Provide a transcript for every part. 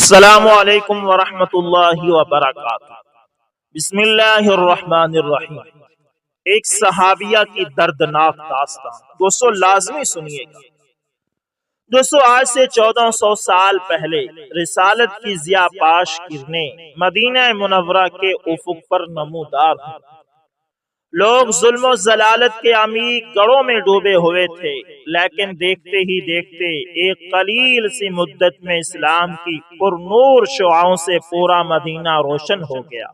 السلام علیکم ورحمۃ اللہ وبرکاتہ۔ بسم اللہ الرحمن الرحیم۔ ایک صحابیہ کی دردناک داستان دوستو لازمی سنیے گا۔ دوستو آج سے 1400 سال پہلے رسالت کی ضیاء پاش کرنیں مدینہ منورہ کے افق پر نمودار ہیں۔ لوگ ظلم و ضلالت کے عمیق گڑھوں میں ڈوبے ہوئے تھے، لیکن دیکھتے ہی دیکھتے ایک قلیل سی مدت میں اسلام کی پرنور شعاعوں سے پورا مدینہ روشن ہو گیا،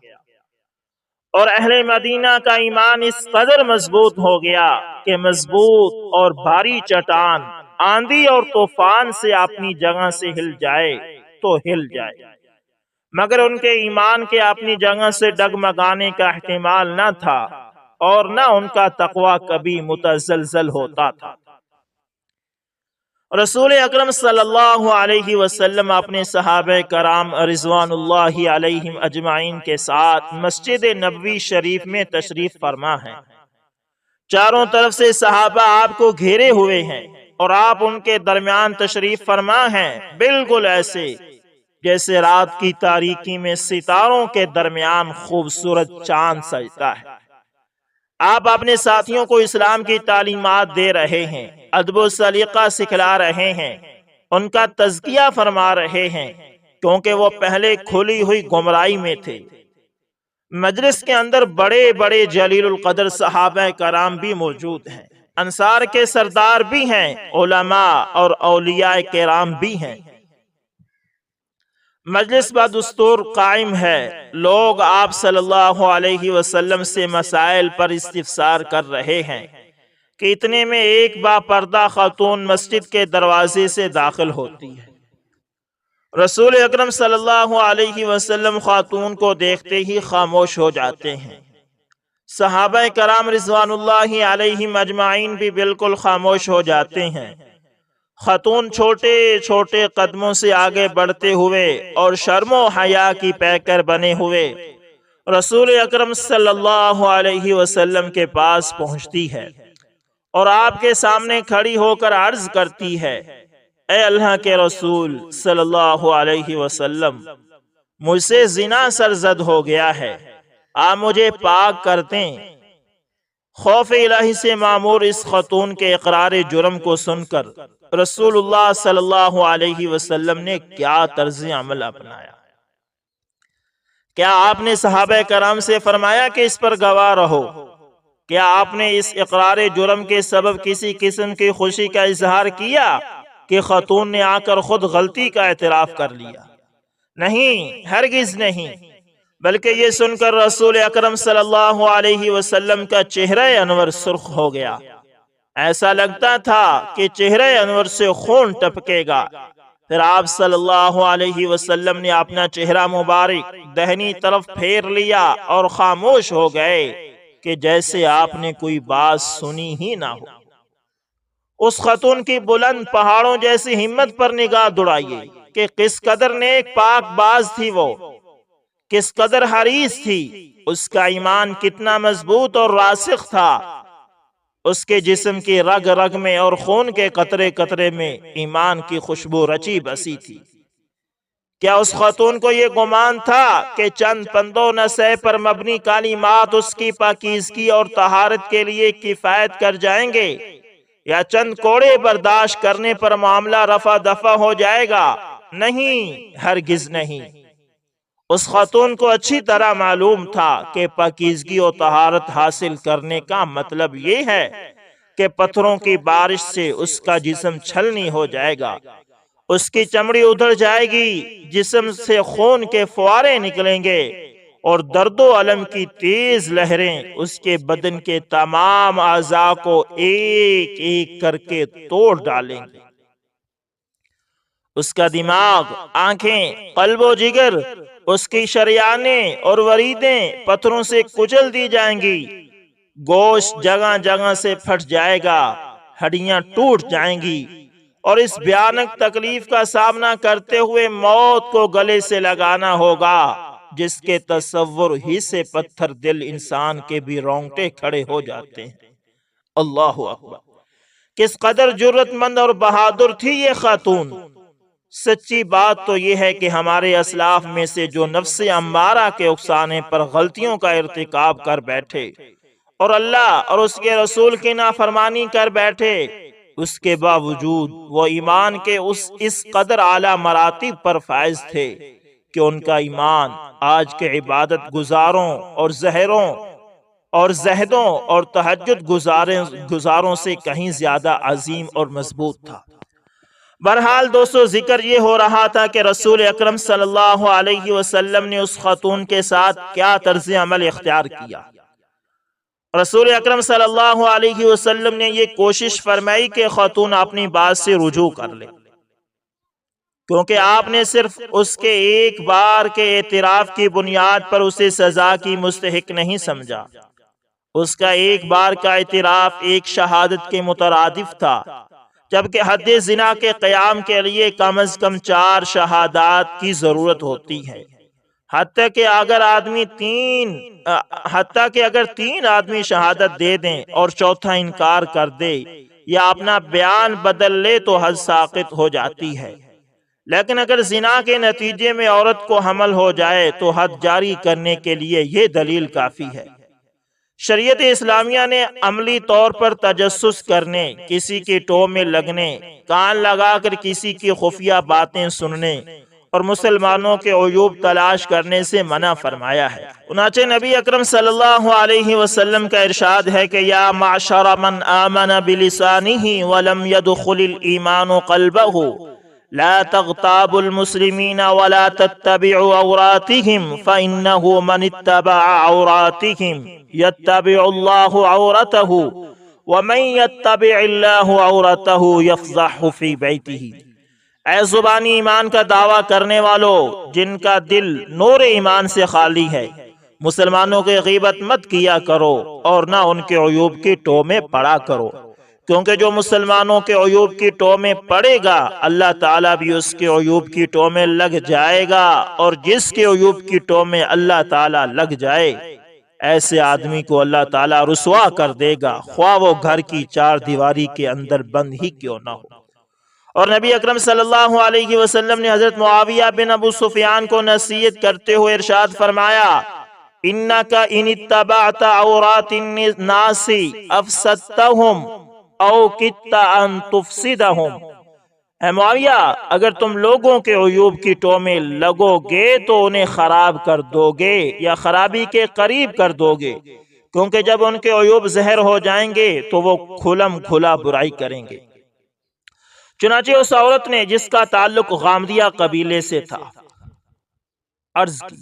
اور اہل مدینہ کا ایمان اس قدر مضبوط ہو گیا کہ مضبوط اور بھاری چٹان آندھی اور طوفان سے اپنی جگہ سے ہل جائے تو ہل جائے، مگر ان کے ایمان کے اپنی جگہ سے ڈگمگانے کا احتمال نہ تھا، اور نہ ان کا تقوی کبھی متزلزل ہوتا تھا۔ رسول اکرم صلی اللہ علیہ وسلم اپنے صحابہ کرام رضوان اللہ علیہم اجمعین کے ساتھ مسجد نبوی شریف میں تشریف فرما ہیں۔ چاروں طرف سے صحابہ آپ کو گھیرے ہوئے ہیں اور آپ ان کے درمیان تشریف فرما ہیں، بالکل ایسے جیسے رات کی تاریکی میں ستاروں کے درمیان خوبصورت چاند سجتا ہے۔ آپ اپنے ساتھیوں کو اسلام کی تعلیمات دے رہے ہیں، ادب و سلیقہ سکھلا رہے ہیں، ان کا تزکیہ فرما رہے ہیں، کیونکہ وہ پہلے کھلی ہوئی گمراہی میں تھے۔ مجلس کے اندر بڑے بڑے جلیل القدر صحابہ کرام بھی موجود ہیں، انصار کے سردار بھی ہیں، علماء اور اولیاء کرام بھی ہیں۔ مجلس بدستور قائم ہے، لوگ آپ صلی اللہ علیہ وسلم سے مسائل پر استفسار کر رہے ہیں کہ اتنے میں ایک با پردہ خاتون مسجد کے دروازے سے داخل ہوتی ہے۔ رسول اکرم صلی اللہ علیہ وسلم خاتون کو دیکھتے ہی خاموش ہو جاتے ہیں۔ صحابہ کرام رضوان اللہ علیہم اجمعین بھی بالکل خاموش ہو جاتے ہیں۔ خاتون چھوٹے چھوٹے قدموں سے آگے بڑھتے ہوئے اور شرم و حیا کی پیکر بنے ہوئے رسول اکرم صلی اللہ علیہ وسلم کے پاس پہنچتی ہے اور آپ کے سامنے کھڑی ہو کر عرض کرتی ہے، اے اللہ کے رسول صلی اللہ علیہ وسلم، مجھ سے زنا سرزد ہو گیا ہے، آپ مجھے پاک کر دیں۔ خوف الہی سے معمور اس خاتون کے اقرار جرم کو سن کر رسول اللہ صلی اللہ علیہ وسلم نے کیا طرز عمل اپنایا؟ کیا آپ نے صحابہ کرام سے فرمایا کہ اس پر گواہ رہو؟ کیا آپ نے اس اقرار جرم کے سبب کسی قسم کی خوشی کا اظہار کیا کہ خاتون نے آ کر خود غلطی کا اعتراف کر لیا؟ نہیں، ہرگز نہیں، بلکہ یہ سن کر رسول اکرم صلی اللہ علیہ وسلم کا چہرہ انور سرخ ہو گیا، ایسا لگتا تھا کہ چہرہ انور سے خون ٹپکے گا۔ پھر آپ صلی اللہ علیہ وسلم نے اپنا چہرہ مبارک دہنی طرف پھیر لیا اور خاموش ہو گئے کہ جیسے آپ نے کوئی بات سنی ہی نہ ہو۔ اس خاتون کی بلند پہاڑوں جیسی ہمت پر نگاہ دوڑائیے کہ کس قدر نیک پاک باز تھی، وہ کس قدر حریص تھی، اس کا ایمان کتنا مضبوط اور راسخ تھا، اس کے جسم کی رگ رگ میں اور خون کے قطرے قطرے میں ایمان کی خوشبو رچی بسی تھی۔ کیا اس خاتون کو یہ گمان تھا کہ چند پندوں نسے پر مبنی کلمات اس کی پاکیزگی اور طہارت کے لیے کفایت کر جائیں گے، یا چند کوڑے برداشت کرنے پر معاملہ رفع دفع ہو جائے گا؟ نہیں، ہرگز نہیں۔ اس خاتون کو اچھی طرح معلوم تھا کہ پاکیزگی و طہارت حاصل کرنے کا مطلب یہ ہے کہ پتھروں کی بارش سے اس کا جسم چھلنی ہو جائے گا، اس کی چمڑی ادھڑ جائے گی، جسم سے خون کے فوارے نکلیں گے اور درد و الم کی تیز لہریں اس کے بدن کے تمام اعضاء کو ایک ایک کر کے توڑ ڈالیں گے۔ اس کا دماغ، آنکھیں، قلب و جگر، اس کی شریانیں اور وریدیں پتھروں سے کچل دی جائیں گی، گوشت جگہ جگہ سے پھٹ جائے گا، ہڈیاں ٹوٹ جائیں گی، اور اس بھیانک تکلیف کا سامنا کرتے ہوئے موت کو گلے سے لگانا ہوگا، جس کے تصور ہی سے پتھر دل انسان کے بھی رونگٹے کھڑے ہو جاتے ہیں۔ اللہ اکبر! کس قدر جرت مند اور بہادر تھی یہ خاتون! سچی بات تو یہ ہے کہ ہمارے اسلاف میں سے جو نفس امارہ کے اکسانے پر غلطیوں کا ارتکاب کر بیٹھے اور اللہ اور اس کے رسول کی نافرمانی کر بیٹھے، اس کے باوجود وہ ایمان کے اس قدر اعلیٰ مراتب پر فائز تھے کہ ان کا ایمان آج کے عبادت گزاروں اور زہدوں اور تہجد گزاروں سے کہیں زیادہ عظیم اور مضبوط تھا۔ بہرحال دوستو، ذکر یہ ہو رہا تھا کہ رسول اکرم صلی اللہ علیہ وسلم نے اس خاتون کے ساتھ کیا طرز عمل اختیار کیا۔ رسول اکرم صلی اللہ علیہ وسلم نے یہ کوشش فرمائی کہ خاتون اپنی بات سے رجوع کر لے، کیونکہ آپ نے صرف اس کے ایک بار کے اعتراف کی بنیاد پر اسے سزا کی مستحق نہیں سمجھا۔ اس کا ایک بار کا اعتراف ایک شہادت کے مترادف تھا، جبکہ حد زنا کے قیام کے لیے کم از کم 4 شہادات کی ضرورت ہوتی ہے۔ حتیٰ کہ اگر تین آدمی شہادت دے دیں اور چوتھا انکار کر دے یا اپنا بیان بدل لے تو حد ساقط ہو جاتی ہے، لیکن اگر زنا کے نتیجے میں عورت کو حمل ہو جائے تو حد جاری کرنے کے لیے یہ دلیل کافی ہے۔ شریعت اسلامیہ نے عملی طور پر تجسس کرنے، کسی کی ٹو میں لگنے، کان لگا کر کسی کی خفیہ باتیں سننے اور مسلمانوں کے عیوب تلاش کرنے سے منع فرمایا ہے۔ چنانچہ نبی اکرم صلی اللہ علیہ وسلم کا ارشاد ہے کہ یا معشر من آمن بلسانہ ولم يدخل الایمان قلبہ لا تغتابوا المسلمین ولا تتبعوا عوراتهم فإنه من اتبع عوراتهم يتبع الله عورته ومن يتبع الله عورته يفضح في بيته۔ اے زبانی ایمان کا دعویٰ کرنے والو جن کا دل نور ایمان سے خالی ہے، مسلمانوں کی غیبت مت کیا کرو اور نہ ان کے عیوب کی ٹو میں پڑا کرو، کیونکہ جو مسلمانوں کے عیوب کی ٹو میں پڑے گا اللہ تعالیٰ بھی اس کے عیوب کی ٹو میں لگ جائے گا، اور جس کے عیوب کی ٹو میں اللہ تعالیٰ لگ جائے ایسے آدمی کو اللہ تعالیٰ رسوا کر دے گا، خواہ وہ گھر کی 4 دیواری کے اندر بند ہی کیوں نہ ہو۔ اور نبی اکرم صلی اللہ علیہ وسلم نے حضرت معاویہ بن ابو سفیان کو نصیحت کرتے ہوئے ارشاد فرمایا انک ان اتبعت عورات الناس افسدتهم او کدت ان تفسدهم۔ اے معاویہ، اگر تم لوگوں کے عیوب کی ٹو میں لگو گے تو انہیں خراب کر دو گے یا خرابی کے قریب کر دو گے، کیونکہ جب ان کے عیوب ظاہر ہو جائیں گے تو وہ کھلم کھلا برائی کریں گے۔ چنانچہ اس عورت نے جس کا تعلق غامدیہ قبیلے سے تھا عرض کی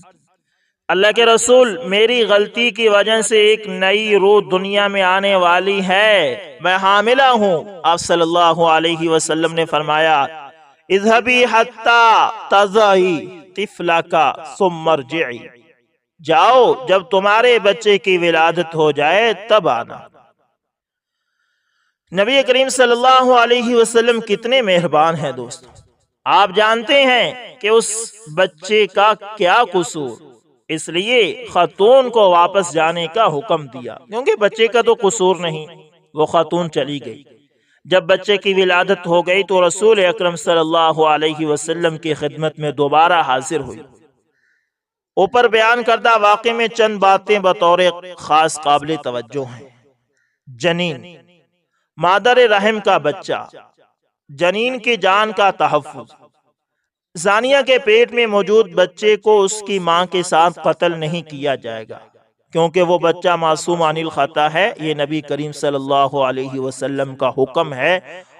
اللہ کے رسول، میری غلطی کی وجہ سے ایک نئی روح دنیا میں آنے والی ہے، میں حاملہ ہوں۔ آپ صلی اللہ علیہ وسلم نے فرمایا اذهبی حتی تضعی طفلک ثم ارجعی، جاؤ جب تمہارے بچے کی ولادت ہو جائے تب آنا۔ نبی کریم صلی اللہ علیہ وسلم کتنے مہربان ہیں دوستو۔ آپ جانتے ہیں کہ اس بچے کا کیا قصور، اس لیے خاتون کو واپس جانے کا حکم دیا، کیونکہ بچے کا تو قصور نہیں، وہ خاتون چلی گئی۔ جب بچے کی ولادت ہو گئی تو رسول اکرم صلی اللہ علیہ وسلم کی خدمت میں دوبارہ حاضر ہوئی۔ اوپر بیان کردہ واقعے میں چند باتیں بطور خاص قابل توجہ ہیں۔ جنین، مادر رحم کا بچہ، جنین کی جان کا تحفظ۔ زانیہ کے پیٹ میں موجود بچے کو اس کی ماں کے ساتھ قتل نہیں کیا جائے گا، کیونکہ وہ بچہ معصوم عن الخطا ہے۔ یہ نبی کریم صلی اللہ علیہ وسلم کا حکم ہے،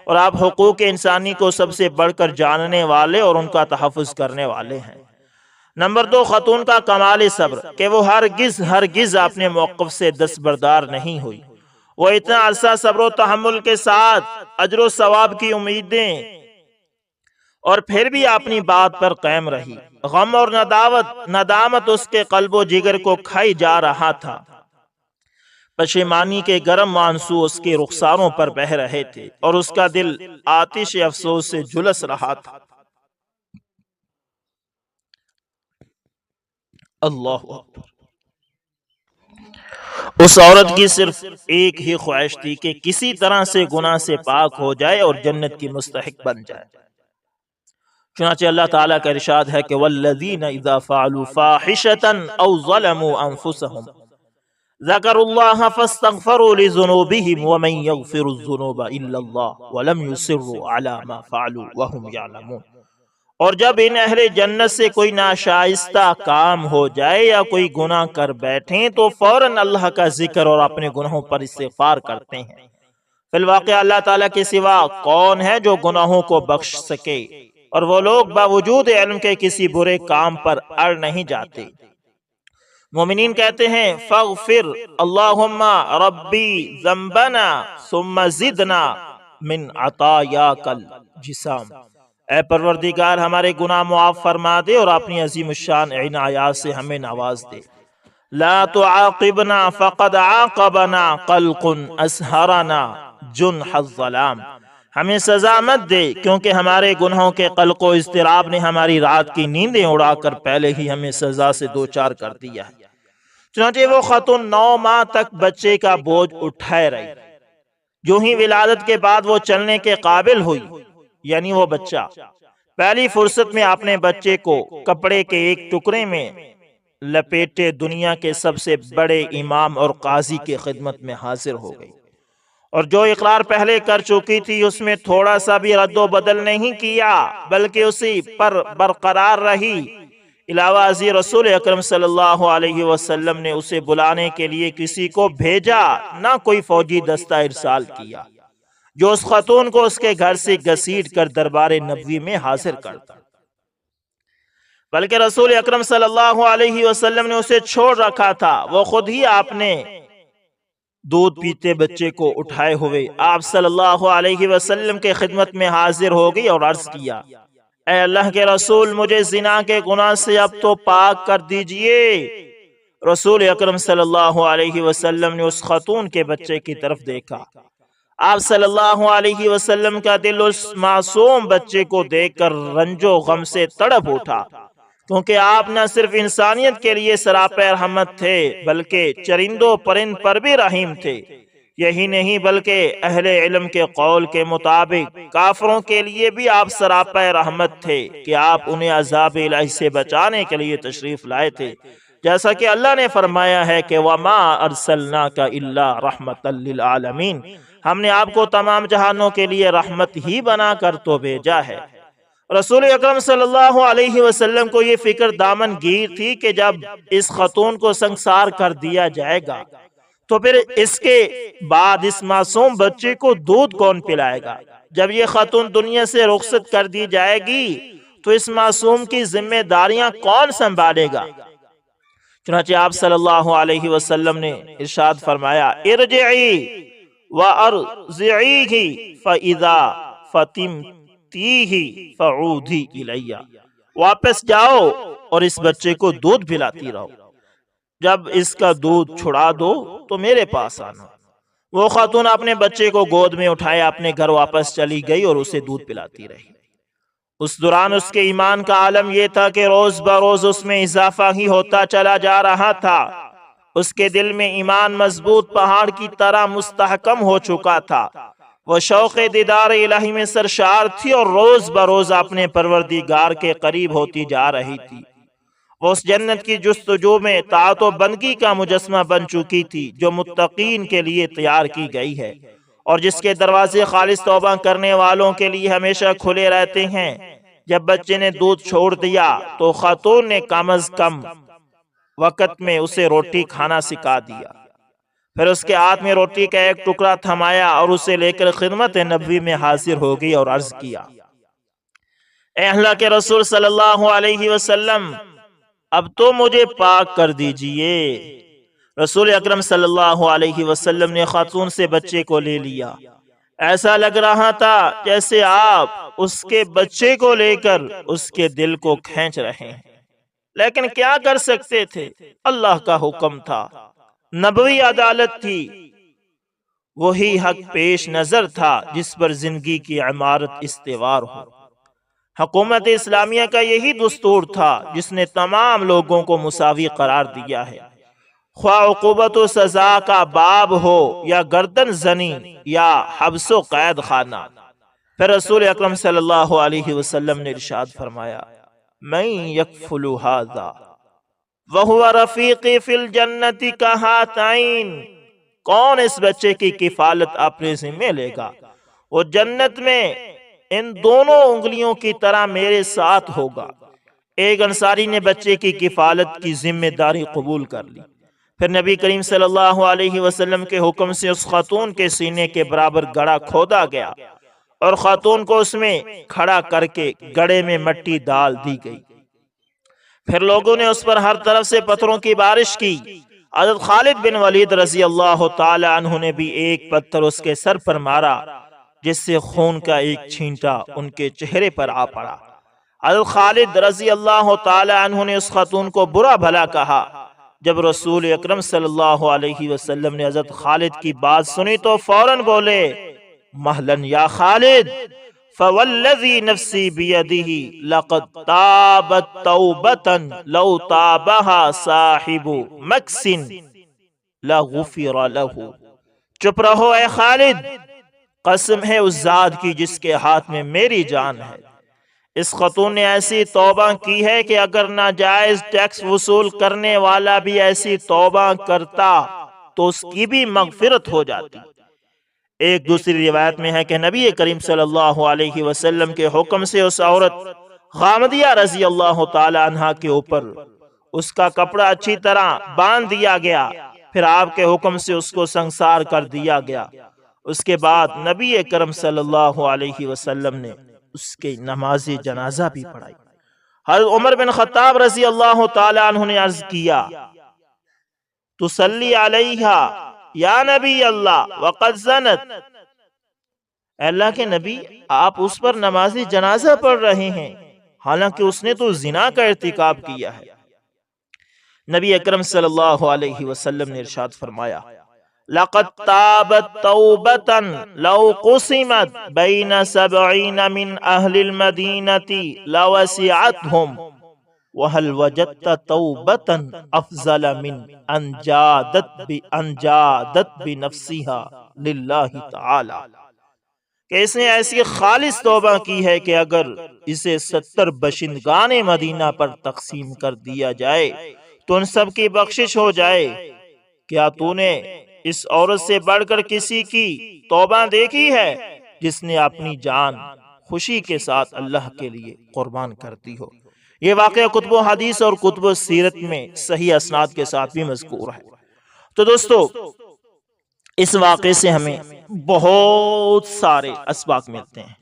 اور آپ حقوق انسانی کو سب سے بڑھ کر جاننے والے اور ان کا تحفظ کرنے والے ہیں۔ نمبر 2، خاتون کا کمال صبر کہ وہ ہرگز اپنے موقف سے دستبردار نہیں ہوئی۔ وہ اتنا عرصہ صبر و تحمل کے ساتھ اجر و ثواب کی امیدیں اور پھر بھی اپنی بات پر قائم رہی۔ غم اور ندامت اس کے قلب و جگر کو کھائی جا رہا تھا۔ پشیمانی کے گرم آنسو اس کے رخساروں پر بہہ رہے تھے اور اس کا دل آتش افسوس سے جھلس رہا تھا۔ اللہ اکبر۔ اس عورت کی صرف ایک ہی خواہش تھی کہ کسی طرح سے گناہ سے پاک ہو جائے اور جنت کی مستحق بن جائے۔ چنانچہ اللہ تعالیٰ کا ارشاد ہے کہ والذین اذا فعلوا فاحشة او ظلموا انفسهم ذکروا اللہ فاستغفروا لذنوبهم ومن یغفر الذنوب الا اللہ ولم یصروا علی ما فعلوا وهم یعلمون۔ اور جب ان اہل جنت سے کوئی ناشائستہ کام ہو جائے یا کوئی گناہ کر بیٹھیں تو فوراً اللہ کا ذکر اور اپنے گناہوں پر استغفار کرتے ہیں۔ فی الواقع اللہ تعالیٰ کے سوا کون ہے جو گناہوں کو بخش سکے، اور وہ لوگ باوجود علم کے کسی برے کام پر اڑ نہیں جاتے۔ مومنین کہتے ہیں فاغفر اللہم ربی ذنبنا ثم زدنا من عطایاک الجسام، اے پروردگار ہمارے گناہ معاف فرما دے اور اپنی عظیم الشان عنایات سے ہمیں نواز دے۔ لا تعاقبنا فقد عاقبنا قلق اسہرنا جنح الظلام، ہمیں سزا مت دے کیونکہ ہمارے گناہوں کے قلق و اضطراب نے ہماری رات کی نیندیں اڑا کر پہلے ہی ہمیں سزا سے دوچار کر دیا ہے۔ چنانچہ وہ خاتون 9 ماہ تک بچے کا بوجھ اٹھائے رہی، جو ہی ولادت کے بعد وہ چلنے کے قابل ہوئی، یعنی وہ بچہ، پہلی فرصت میں اپنے بچے کو کپڑے کے ایک ٹکڑے میں لپیٹے دنیا کے سب سے بڑے امام اور قاضی کے خدمت میں حاضر ہو گئی، اور جو اقرار پہلے کر چکی تھی اس میں تھوڑا سا بھی رد و بدل نہیں کیا بلکہ اسی پر برقرار رہی۔ علاوہ ازیں رسول اکرم صلی اللہ علیہ وسلم نے اسے بلانے کے لیے کسی کو بھیجا، نہ کوئی فوجی دستہ ارسال کیا جو اس خاتون کو اس کے گھر سے گھسیٹ کر دربار نبوی میں حاضر کرتا، بلکہ رسول اکرم صلی اللہ علیہ وسلم نے اسے چھوڑ رکھا تھا۔ وہ خود ہی آپ نے دودھ پیتے بچے کو اٹھائے ہوئے آپ صلی اللہ علیہ وسلم کے خدمت میں حاضر ہو گئی اور عرض کیا، اے اللہ کے رسول مجھے زنا کے گناہ سے اب تو پاک کر دیجئے۔ رسول اکرم صلی اللہ علیہ وسلم نے اس خاتون کے بچے کی طرف دیکھا۔ آپ صلی اللہ علیہ وسلم کا دل اس معصوم بچے کو دیکھ کر رنج و غم سے تڑپ اٹھا، کیونکہ آپ نہ صرف انسانیت کے لیے سراپے رحمت تھے بلکہ چرندوں پرند پر بھی رحیم تھے۔ یہی نہیں بلکہ اہل علم کے قول کے مطابق کافروں کے لیے بھی آپ سراپے رحمت تھے کہ آپ انہیں عذاب الہی سے بچانے کے لیے تشریف لائے تھے، جیسا کہ اللہ نے فرمایا ہے کہ وَمَا أَرْسَلْنَاكَ إِلَّا رَحْمَةً لِلْعَالَمِينَ، ہم نے آپ کو تمام جہانوں کے لیے رحمت ہی بنا کر تو بھیجا ہے۔ رسول اکرم صلی اللہ علیہ وسلم کو یہ فکر دامن گیر تھی کہ جب اس خاتون کو سنسار کر دیا جائے گا تو پھر اس کے بعد اس معصوم بچے کو دودھ کون پلائے گا؟ جب یہ خاتون دنیا سے رخصت کر دی جائے گی تو اس معصوم کی ذمہ داریاں کون سنبھالے گا؟ چنانچہ آپ صلی اللہ علیہ وسلم نے ارشاد فرمایا، ارجعی وارضعیہ فاذا فتمتیہ فعودی الیہ، واپس جاؤ اور اس بچے کو دودھ پلاتی رہو، جب اس کا دودھ چھڑا دو تو میرے پاس آنا۔ وہ خاتون اپنے بچے کو گود میں اٹھائے اپنے گھر واپس چلی گئی اور اسے دودھ پلاتی رہی۔ اس دوران اس کے ایمان کا عالم یہ تھا کہ روز بروز اس میں اضافہ ہی ہوتا چلا جا رہا تھا۔ اس کے دل میں ایمان مضبوط پہاڑ کی طرح مستحکم ہو چکا تھا۔ وہ شوق دیدار الہی میں سرشار تھی اور روز بروز اپنے پروردگار کے قریب ہوتی جا رہی تھی۔ وہ اس جنت کی جستجو میں طاعت و بندگی کا مجسمہ بن چکی تھی جو متقین کے لیے تیار کی گئی ہے، اور جس کے دروازے خالص توبہ کرنے والوں کے لیے ہمیشہ کھلے رہتے ہیں۔ جب بچے نے دودھ چھوڑ دیا تو خاتون نے کم از کم وقت میں اسے روٹی کھانا سکھا دیا، پھر اس کے ہاتھ میں روٹی کا ایک ٹکڑا تھمایا اور اسے لے کر خدمت نبوی میں حاضر ہو گئی اور عرض کیا، اے اللہ کے رسول صلی اللہ علیہ وسلم اب تو مجھے پاک کر دیجئے۔ رسول اکرم صلی اللہ علیہ وسلم نے خاتون سے بچے کو لے لیا۔ ایسا لگ رہا تھا جیسے آپ اس کے بچے کو لے کر اس کے دل کو کھینچ رہے ہیں، لیکن کیا کر سکتے تھے؟ اللہ کا حکم تھا، نبوی عدالت تھی، وہی حق پیش نظر تھا جس پر زندگی کی عمارت استوار ہو۔ حکومت اسلامیہ کا یہی دستور تھا جس نے تمام لوگوں کو مساوی قرار دیا ہے، خواہ عقوبت و سزا کا باب ہو یا گردن زنی یا حبس و قید خانہ۔ پھر رسول اکرم صلی اللہ علیہ وسلم نے ارشاد فرمایا من یکفل ھذا وہو رفیقی فی الجنت کہاتین، کون اس بچے کی کفالت اپنے ذمہ لے گا، وہ جنت میں ان دونوں انگلیوں کی طرح میرے ساتھ ہوگا۔ ایک انصاری نے بچے کی کفالت کی ذمہ داری قبول کر لی۔ پھر نبی کریم صلی اللہ علیہ وسلم کے حکم سے اس خاتون کے سینے کے برابر گڑھا کھودا گیا اور خاتون کو اس میں کھڑا کر کے گڑھے میں مٹی ڈال دی گئی۔ پھر لوگوں نے اس پر ہر طرف سے پتھروں کی بارش کی۔ حضرت خالد بن ولید رضی اللہ تعالی عنہ نے بھی ایک پتھر اس کے سر پر مارا، جس سے خون کا ایک چھینٹا ان کے چہرے پر آ پڑا۔ حضرت خالد رضی اللہ تعالی عنہ نے اس خاتون کو برا بھلا کہا۔ جب رسول اکرم صلی اللہ علیہ وسلم نے حضرت خالد کی بات سنی تو فوراً بولے مہلن یا خالد، فوالذی نفسی بیدہ لقد تابت توبتا لو تابہا صاحب مکس لغفر لہ۔ چپ رہو اے خالد، قسم ہے اس ذات کی جس کے ہاتھ میں میری جان ہے، اس خاتون نے ایسی توبہ کی ہے کہ اگر ناجائز ٹیکس وصول کرنے والا بھی ایسی توبہ کرتا تو اس کی بھی مغفرت ہو جاتی۔ ایک دوسری روایت میں ہے کہ نبی کریم صلی اللہ علیہ وسلم کے حکم سے اس عورت غامدیہ رضی اللہ تعالی عنہ کے اوپر اس کا کپڑا اچھی طرح باندھ دیا گیا، پھر آپ کے حکم سے اس کو سنسار کر دیا گیا۔ اس کے بعد نبی کریم صلی اللہ علیہ وسلم نے اس کے نماز جنازہ بھی پڑھائی۔ حضرت عمر بن خطاب رضی اللہ تعالی عنہ نے عرض کیا تصلی علیہا یا نبی اللہ وقد زنت، اے اللہ کے نبی آپ اس پر نماز جنازہ پڑھ رہے ہیں حالانکہ اس نے تو زنا کا ارتکاب کیا ہے۔ نبی اکرم صلی اللہ علیہ وسلم نے ارشاد فرمایا لقد تابت توبتا لو قسمت بین 70 من اہل المدینة لوسعتهم وَهَلْ وَجَدْتَ تَوْبَةً أَفْضَلَ مِنْ أَنْ جَادَتْ بِنَفْسِهَا لِلَّهِ تعالی، کہ اس نے ایسی خالص توبہ کی ہے کہ اگر اسے 70 باشندگان مدینہ پر تقسیم کر دیا جائے تو ان سب کی بخشش ہو جائے۔ کیا تو نے اس عورت سے بڑھ کر کسی کی توبہ دیکھی ہے جس نے اپنی جان خوشی کے ساتھ اللہ کے لیے قربان کر دی ہو؟ یہ واقعہ کتب و حدیث اور کتب و سیرت میں صحیح اسناد کے ساتھ بھی مذکور ہے۔ تو دوستو اس واقعے سے ہمیں بہت سارے اسباق ملتے ہیں۔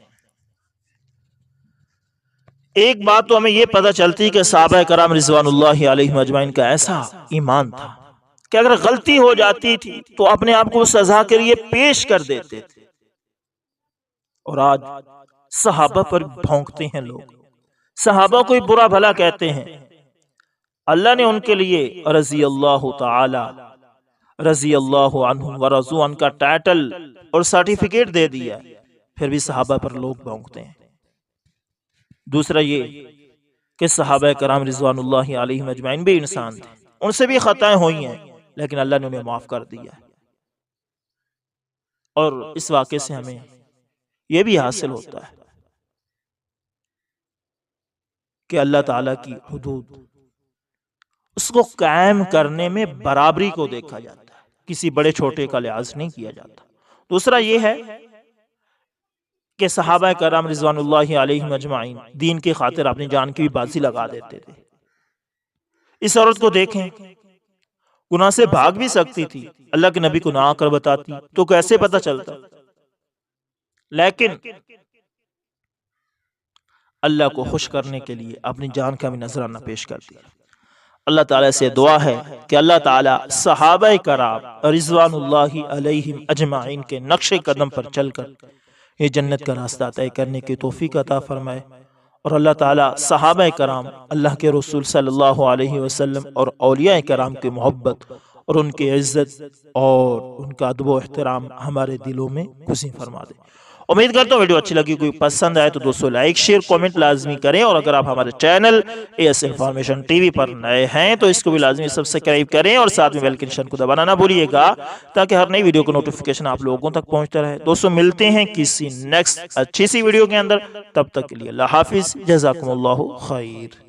ایک بات تو ہمیں یہ پتہ چلتی کہ صحابہ کرام رضوان اللہ علیہم اجمعین کا ایسا ایمان تھا کہ اگر غلطی ہو جاتی تھی تو اپنے آپ کو سزا کے لیے پیش کر دیتے تھے، اور آج صحابہ پر بھونکتے ہیں لوگ، صحابہ کوئی برا بھلا کہتے ہیں۔ اللہ نے ان کے لیے رضی اللہ تعالی رضی اللہ عنہ ورضوا عنہ کا ٹائٹل اور سرٹیفکیٹ دے دیا، پھر بھی صحابہ پر لوگ بھونکتے ہیں۔ دوسرا یہ کہ صحابہ کرام رضوان اللہ علیہم اجمعین بھی انسان تھے، ان سے بھی خطائیں ہوئی ہیں، لیکن اللہ نے انہیں معاف کر دیا۔ اور اس واقعے سے ہمیں یہ بھی حاصل ہوتا ہے کہ اللہ تعالیٰ کی حدود اس کو قائم کرنے میں برابری کو دیکھا جاتا ہے، کسی بڑے چھوٹے کا لحاظ نہیں کیا جاتا۔ دوسرا یہ ہے کہ صحابہ کرام رضوان اللہ علیہم اجمعین دین کی خاطر اپنی جان کی بھی بازی لگا دیتے تھے۔ اس عورت کو دیکھیں، گناہ سے بھاگ بھی سکتی تھی، اللہ کے نبی کو نہ آ کر بتاتی تو کیسے پتہ چلتا، لیکن اللہ کو خوش کرنے کے لیے اپنی جان کا بھی نذرانہ پیش کر دیا۔ اللہ تعالیٰ سے دعا ہے کہ اللہ تعالیٰ صحابہ کرام رضوان اللہ علیہم اجمعین کے نقش قدم پر چل کر یہ جنت کا راستہ طے کرنے کی توفیق عطا فرمائے، اور اللہ تعالیٰ صحابہ کرام، اللہ کے رسول صلی اللہ علیہ وسلم اور اولیاء کرام کی محبت اور ان کی عزت اور ان کا ادب و احترام ہمارے دلوں میں گزیں فرما دے، امید کرتا ہوں ویڈیو اچھی لگی، کوئی پسند آئے تو دوستوں لائک شیئر کامنٹ لازمی کریں، اور اگر آپ ہمارے channel AS information T V پر نئے ہیں تو اس کو بھی لازمی سبسکرائب کریں، اور ساتھ میں بیل کے نشان کو دبانا نہ بھولیے گا تاکہ ہر نئی ویڈیو کو نوٹیفیکیشن آپ لوگوں تک پہنچتا رہے۔ دوستوں ملتے ہیں کسی نیکسٹ اچھی سی ویڈیو کے اندر، تب تک کے لیے اللہ حافظ، جزاکم اللہ خیر۔